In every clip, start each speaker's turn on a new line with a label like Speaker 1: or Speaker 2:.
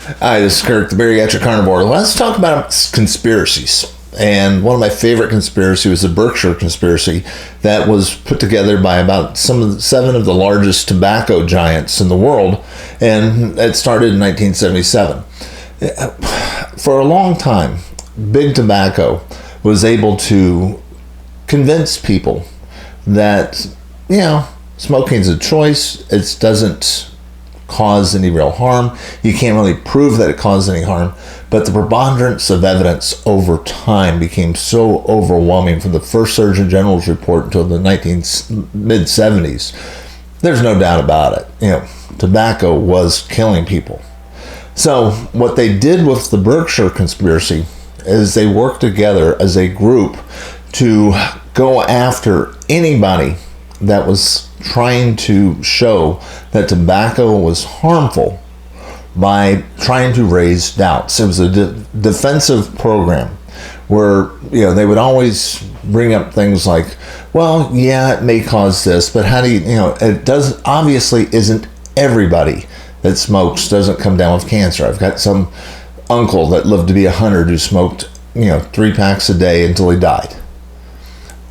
Speaker 1: Hi, this is Kirk, the Bariatric Carnivore. Let's talk about conspiracies. And one of my favorite conspiracies was the Berkshire conspiracy that was put together by about seven of the largest tobacco giants in the world. And it started in 1977. For a long time, Big Tobacco was able to convince people that, smoking's a choice. It doesn't cause any real harm. You can't really prove that it caused any harm, but the preponderance of evidence over time became so overwhelming from the first Surgeon General's report until the mid-70s. There's no doubt about it. Tobacco was killing people. So what they did with the Berkshire conspiracy is they worked together as a group to go after anybody that was trying to show that tobacco was harmful by trying to raise doubts. It was a defensive program where they would always bring up things like, well, yeah, it may cause this, but how do it does obviously isn't everybody that smokes doesn't come down with cancer. I've got some uncle that lived to be 100 who smoked 3 packs a day until he died.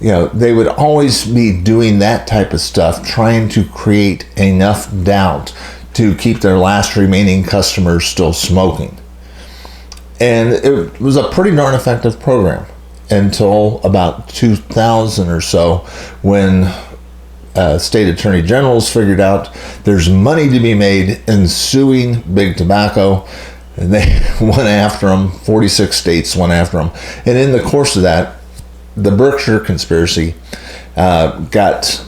Speaker 1: They would always be doing that type of stuff, trying to create enough doubt to keep their last remaining customers still smoking. And it was a pretty darn effective program until about 2000 or so, when state attorney generals figured out there's money to be made in suing Big Tobacco. And they went after them. 46 states went after them. And in the course of that, the Berkshire conspiracy got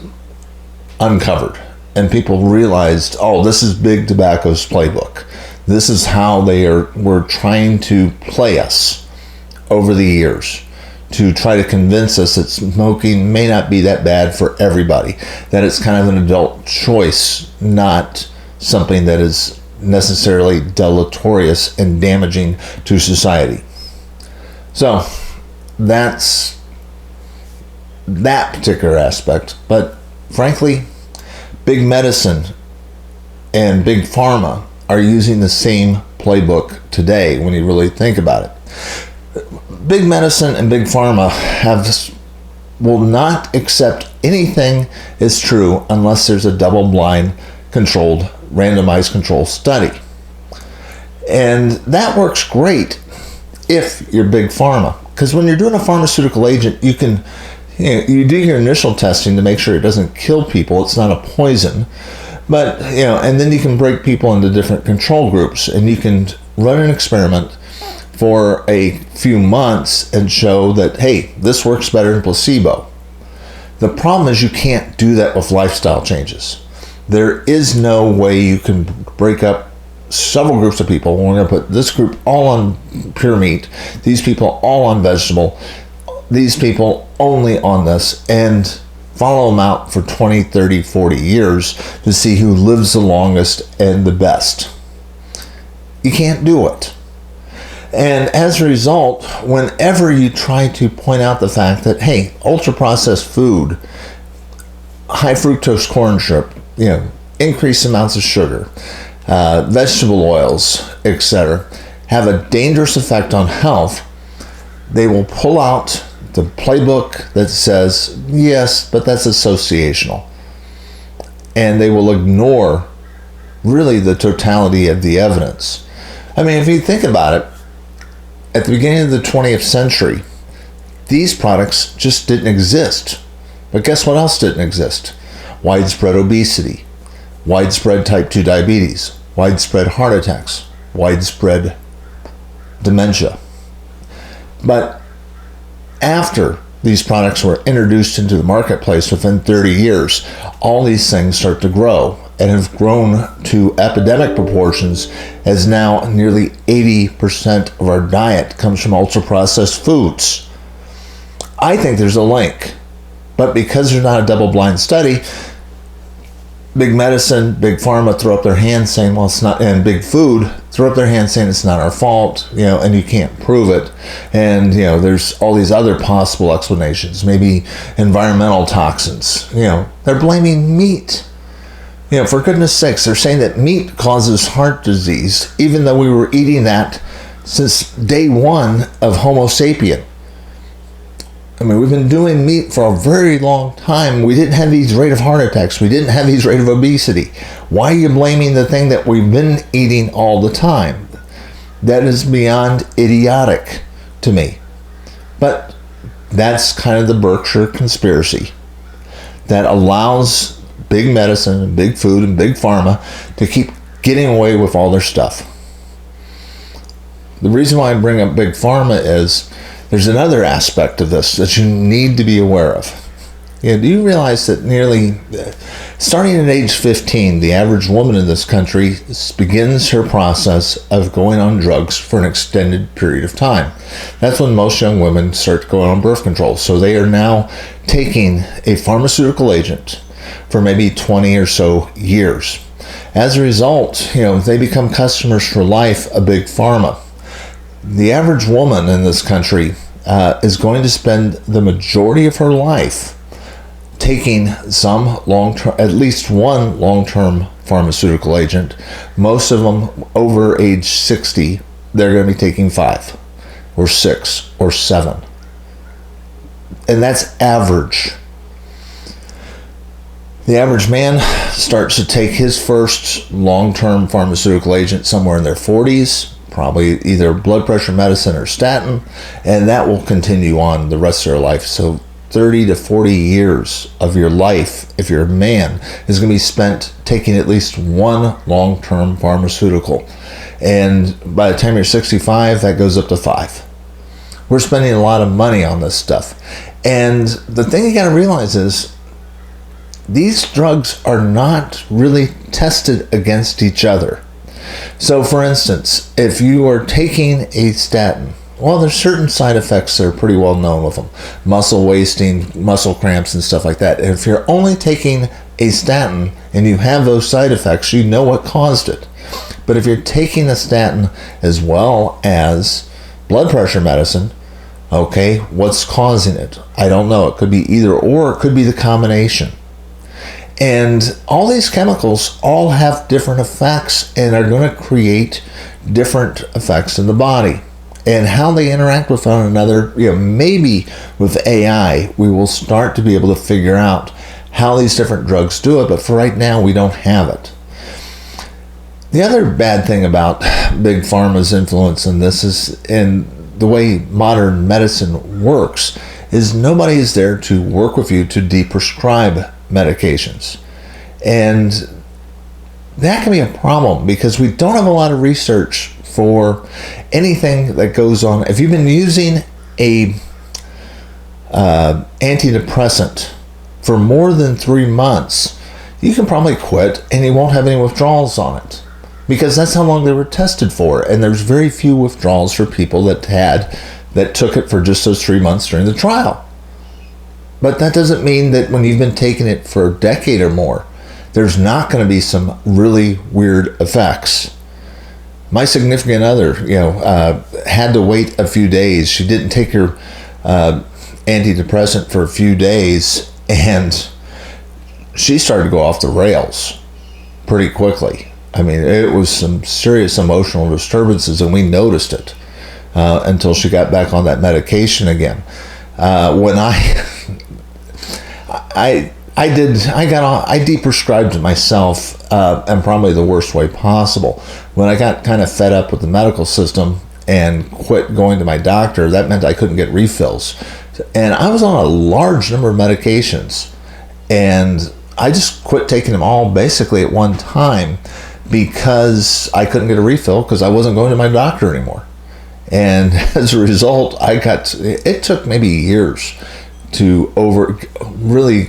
Speaker 1: uncovered, and people realized, oh, this is Big Tobacco's playbook. This is how were trying to play us over the years to try to convince us that smoking may not be that bad for everybody, that it's kind of an adult choice, not something that is necessarily deleterious and damaging to society. So that's that particular aspect. But frankly, big medicine and big pharma are using the same playbook today when you really think about it. Big medicine and big pharma will not accept anything as true unless there's a double-blind controlled randomized control study. And that works great if you're big pharma, because when you're doing a pharmaceutical agent, you can you do your initial testing to make sure it doesn't kill people. It's not a poison. But, and then you can break people into different control groups, and you can run an experiment for a few months and show that, hey, this works better than placebo. The problem is you can't do that with lifestyle changes. There is no way you can break up several groups of people. We're going to put this group all on pure meat, these people all on vegetable, these people only on this, and follow them out for 20, 30, 40 years to see who lives the longest and the best. You can't do it. And as a result, whenever you try to point out the fact that, hey, ultra-processed food, high fructose corn syrup, increased amounts of sugar, vegetable oils, etc., have a dangerous effect on health, they will pull out the playbook that says, yes, but that's associational. And they will ignore really the totality of the evidence. I mean, if you think about it, at the beginning of the 20th century, these products just didn't exist. But guess what else didn't exist? Widespread obesity, widespread type 2 diabetes, widespread heart attacks, widespread dementia. But after these products were introduced into the marketplace within 30 years, all these things start to grow and have grown to epidemic proportions, as now nearly 80% of our diet comes from ultra-processed foods. I think there's a link, but because there's not a double-blind study, big medicine, big pharma throw up their hands saying, well, it's not, and big food throw up their hands saying it's not our fault, and you can't prove it. And, there's all these other possible explanations, maybe environmental toxins, they're blaming meat. For goodness sakes, they're saying that meat causes heart disease, even though we were eating that since day one of Homo sapien. I mean, we've been doing meat for a very long time. We didn't have these rate of heart attacks. We didn't have these rate of obesity. Why are you blaming the thing that we've been eating all the time? That is beyond idiotic to me. But that's kind of the Berkshire conspiracy that allows big medicine and big food and big pharma to keep getting away with all their stuff. The reason why I bring up big pharma is there's another aspect of this that you need to be aware of. Do you realize that starting at age 15, the average woman in this country begins her process of going on drugs for an extended period of time? That's when most young women start going on birth control. So they are now taking a pharmaceutical agent for maybe 20 or so years. As a result, they become customers for life of big pharma. The average woman in this country is going to spend the majority of her life taking some long-term, at least one long-term pharmaceutical agent. Most of them over age 60, they're going to be taking 5 or 6 or 7. And that's average. The average man starts to take his first long-term pharmaceutical agent somewhere in their 40s, probably either blood pressure medicine or statin, and that will continue on the rest of their life. So 30 to 40 years of your life, if you're a man, is going to be spent taking at least one long-term pharmaceutical. And by the time you're 65, that goes up to 5. We're spending a lot of money on this stuff. And the thing you got to realize is these drugs are not really tested against each other. So for instance, if you are taking a statin, well, there's certain side effects that are pretty well known with them. Muscle wasting, muscle cramps, and stuff like that. And if you're only taking a statin and you have those side effects, you know what caused it. But if you're taking a statin as well as blood pressure medicine, okay, what's causing it? I don't know. It could be either or, it could be the combination. And all these chemicals all have different effects and are going to create different effects in the body. And how they interact with one another, maybe with AI, we will start to be able to figure out how these different drugs do it. But for right now, we don't have it. The other bad thing about Big Pharma's influence in this is, in the way modern medicine works, is nobody is there to work with you to deprescribe medications. And that can be a problem because we don't have a lot of research for anything that goes on. If you've been using a antidepressant for more than 3 months, you can probably quit and you won't have any withdrawals on it, because that's how long they were tested for. And there's very few withdrawals for people that took it for just those 3 months during the trial. But that doesn't mean that when you've been taking it for a decade or more, there's not going to be some really weird effects. My significant other, had to wait a few days. She didn't take her antidepressant for a few days, and she started to go off the rails pretty quickly. I mean, it was some serious emotional disturbances, and we noticed it until she got back on that medication again. When I deprescribed myself, and probably the worst way possible. When I got kind of fed up with the medical system and quit going to my doctor, that meant I couldn't get refills. And I was on a large number of medications, and I just quit taking them all basically at one time because I couldn't get a refill because I wasn't going to my doctor anymore. And as a result, it took maybe years to really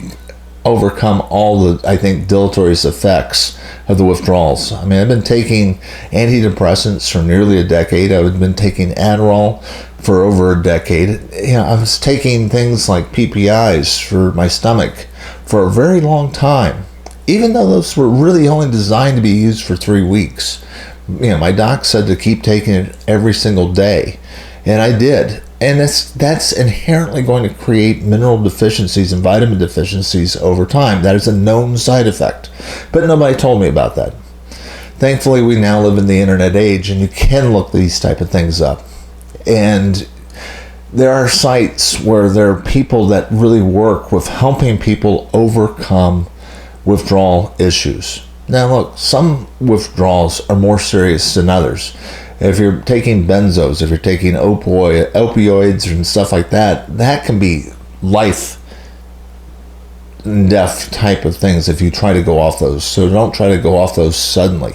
Speaker 1: overcome all the, I think, deleterious effects of the withdrawals. I mean, I've been taking antidepressants for nearly a decade. I've been taking Adderall for over a decade. I was taking things like PPIs for my stomach for a very long time, even though those were really only designed to be used for 3 weeks. My doc said to keep taking it every single day, and I did. And that's inherently going to create mineral deficiencies and vitamin deficiencies over time. That is a known side effect. But nobody told me about that. Thankfully, we now live in the internet age, and you can look these type of things up. And there are sites where there are people that really work with helping people overcome withdrawal issues. Now look, some withdrawals are more serious than others. If you're taking benzos, if you're taking opioids and stuff like that, that can be life and death type of things if you try to go off those. So don't try to go off those suddenly.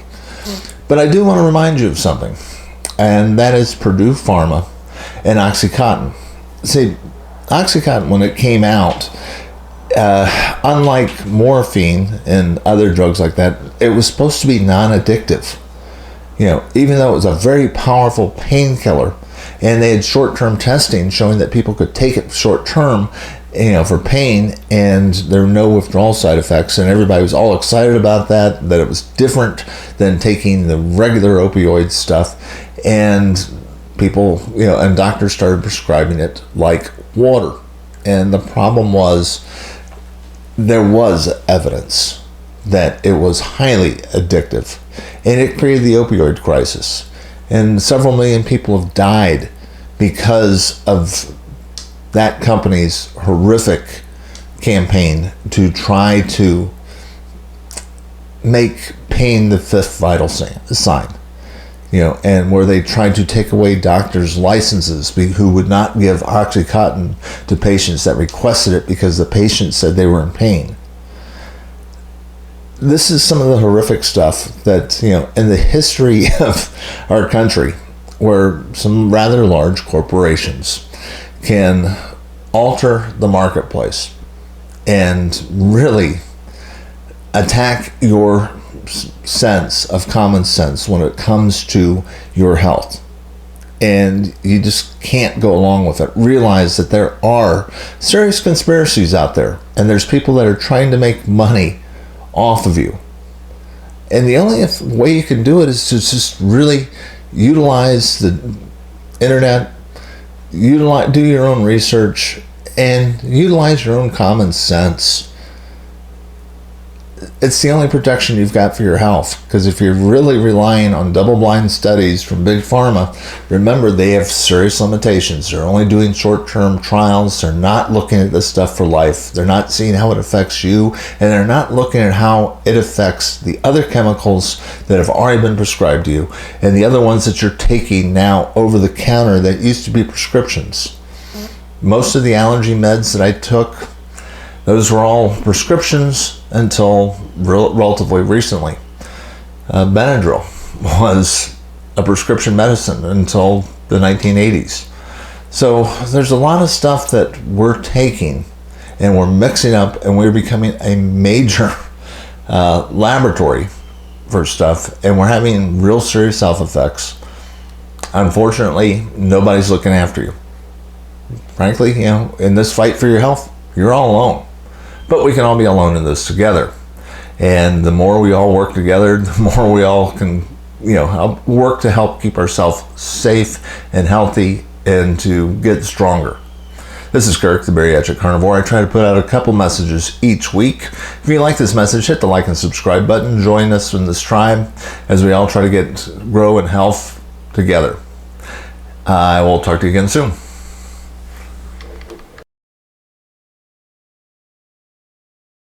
Speaker 1: But I do want to remind you of something, and that is Purdue Pharma and OxyContin. See, OxyContin, when it came out, unlike morphine and other drugs like that, it was supposed to be non-addictive. You know, even though it was a very powerful painkiller, and they had short-term testing showing that people could take it short-term, you know, for pain, and there were no withdrawal side effects, and everybody was all excited about that it was different than taking the regular opioid stuff, and people, you know, and doctors started prescribing it like water. And the problem was, there was evidence that it was highly addictive, and it created the opioid crisis, and several million people have died because of that company's horrific campaign to try to make pain the fifth vital sign, you know, and where they tried to take away doctors' licenses who would not give OxyContin to patients that requested it because the patient said they were in pain. This is some of the horrific stuff that, you know, in the history of our country, where some rather large corporations can alter the marketplace and really attack your sense of common sense when it comes to your health. And you just can't go along with it. Realize that there are serious conspiracies out there, and there's people that are trying to make money off of you. And the only way you can do it is to just really utilize the internet, do your own research, and utilize your own common sense. It's the only protection you've got for your health, because if you're really relying on double-blind studies from Big Pharma, remember they have serious limitations. They're only doing short-term trials. They're not looking at this stuff for life. They're not seeing how it affects you, and they're not looking at how it affects the other chemicals that have already been prescribed to you, and the other ones that you're taking now over the counter that used to be prescriptions. Most of the allergy meds that I took, those were all prescriptions until relatively recently. Benadryl was a prescription medicine until the 1980s. So there's a lot of stuff that we're taking and we're mixing up, and we're becoming a major laboratory for stuff, and we're having real serious health effects. Unfortunately, nobody's looking after you. Frankly, you know, in this fight for your health, you're all alone. But we can all be alone in this together. And the more we all work together, the more we all can, you know, work to help keep ourselves safe and healthy and to get stronger. This is Kirk, the Bariatric Carnivore. I try to put out a couple messages each week. If you like this message, hit the like and subscribe button. Join us in this tribe as we all try to grow in health together. I will talk to you again soon.